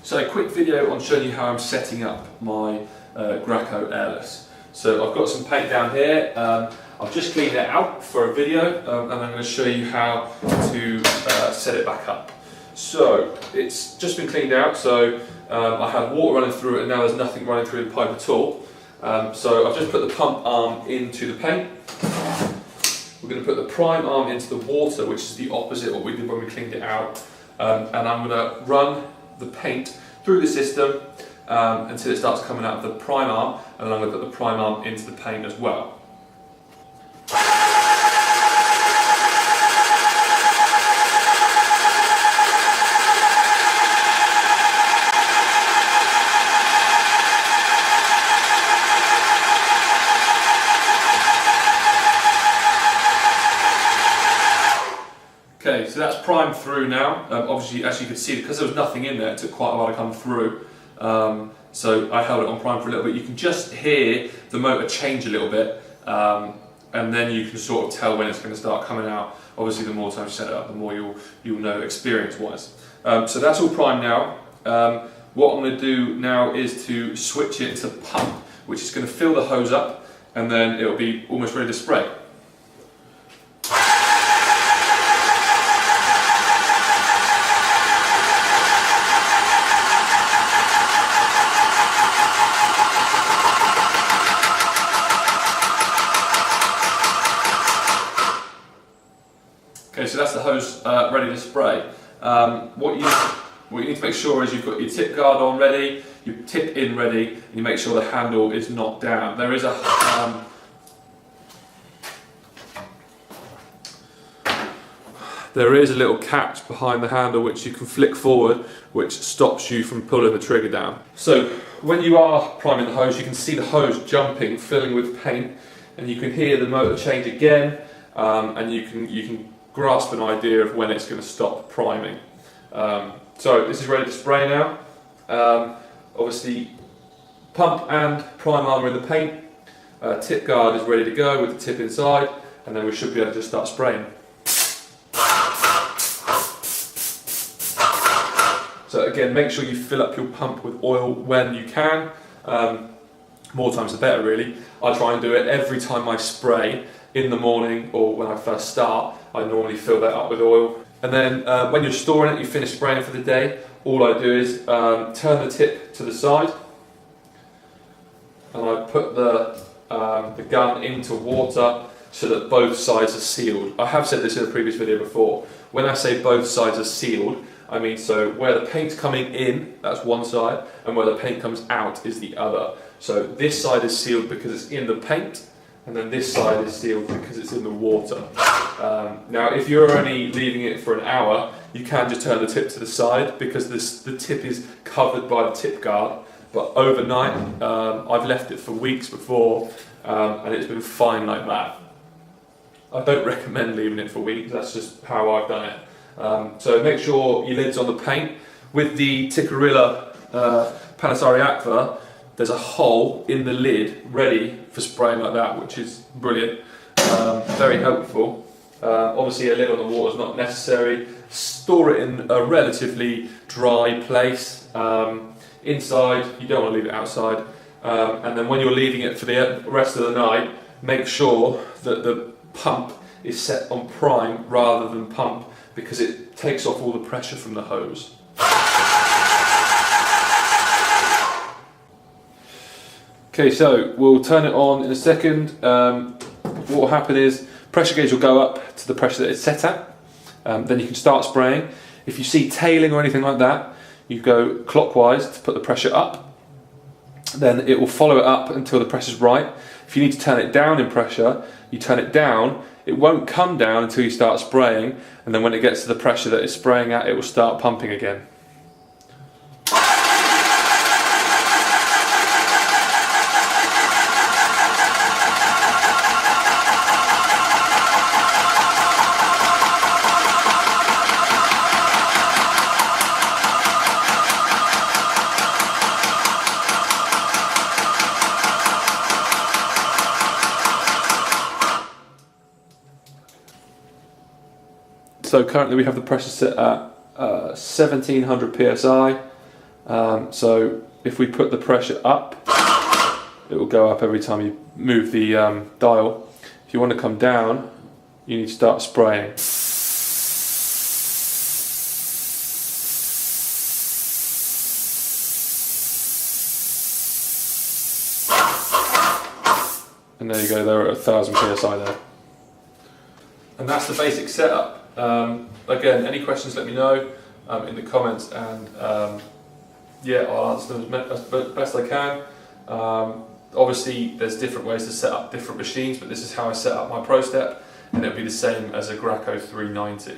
So a quick video on showing you how I'm setting up my Graco airless. So I've got some paint down here. I've just cleaned it out for a video and I'm going to show you how to set it back up. So it's just been cleaned out, so I had water running through it and now there's nothing running through the pipe at all. So I've just put the pump arm into the paint. We're going to put the prime arm into the water, which is the opposite of what we did when we cleaned it out. And I'm going to run the paint through the system until it starts coming out of the prime arm, and then I'm going to put the prime arm into the paint as well. Okay, so that's primed through now. Obviously, as you can see, because there was nothing in there, it took quite a while to come through. So I held it on prime for a little bit. You can just hear the motor change a little bit, and then you can sort of tell when it's going to start coming out. Obviously, the more time you set it up, the more you'll know experience-wise. So that's all primed now. What I'm going to do now is to switch it to pump, which is going to fill the hose up, and then it'll be almost ready to spray. Okay, so that's the hose ready to spray. What you need to make sure is you've got your tip guard on ready, your tip in ready, and you make sure the handle is not down. There is a little catch behind the handle which you can flick forward, which stops you from pulling the trigger down. So when you are priming the hose, you can see the hose jumping, filling with paint, and you can hear the motor change again, and you can grasp an idea of when it's going to stop priming. So this is ready to spray now. Obviously, pump and prime arm are in the paint. Tip guard is ready to go with the tip inside, and then we should be able to just start spraying. So again, make sure you fill up your pump with oil when you can. More times the better, really. I try and do it every time I spray. In the morning or when I first start, I normally fill that up with oil. And then when you're storing it, you finish spraying for the day, all I do is turn the tip to the side, and I put the gun into water so that both sides are sealed. I have said this in a previous video before. When I say both sides are sealed, I mean so where the paint's coming in, that's one side, and where the paint comes out is the other. So this side is sealed because it's in the paint, and then this side is sealed because it's in the water. Now if you're only leaving it for an hour, you can just turn the tip to the side because the tip is covered by the tip guard, but overnight I've left it for weeks before and it's been fine like that. I don't recommend leaving it for weeks, that's just how I've done it. So make sure your lid's on the paint. With the Tikkurila Panasari Aqua, there's a hole in the lid ready for spraying like that, which is brilliant, very helpful. Obviously a lid on the water is not necessary. Store it in a relatively dry place. Inside, you don't want to leave it outside. And then when you're leaving it for the rest of the night, make sure that the pump is set on prime rather than pump, because it takes off all the pressure from the hose. Okay, so we'll turn it on in a second. What will happen is pressure gauge will go up to the pressure that it's set at. Then you can start spraying. If you see tailing or anything like that, you go clockwise to put the pressure up. Then it will follow it up until the pressure's right. If you need to turn it down in pressure, you turn it down. It won't come down until you start spraying, and then when it gets to the pressure that it's spraying at, it will start pumping again. So currently we have the pressure set at 1700 psi. So if we put the pressure up, it will go up every time you move the dial. If you want to come down, you need to start spraying. And there you go, they're at 1000 psi there. And that's the basic setup. Again, any questions, let me know in the comments, and yeah, I'll answer them as best I can. Obviously, there's different ways to set up different machines, but this is how I set up my Prostep, and it'll be the same as a Graco 390.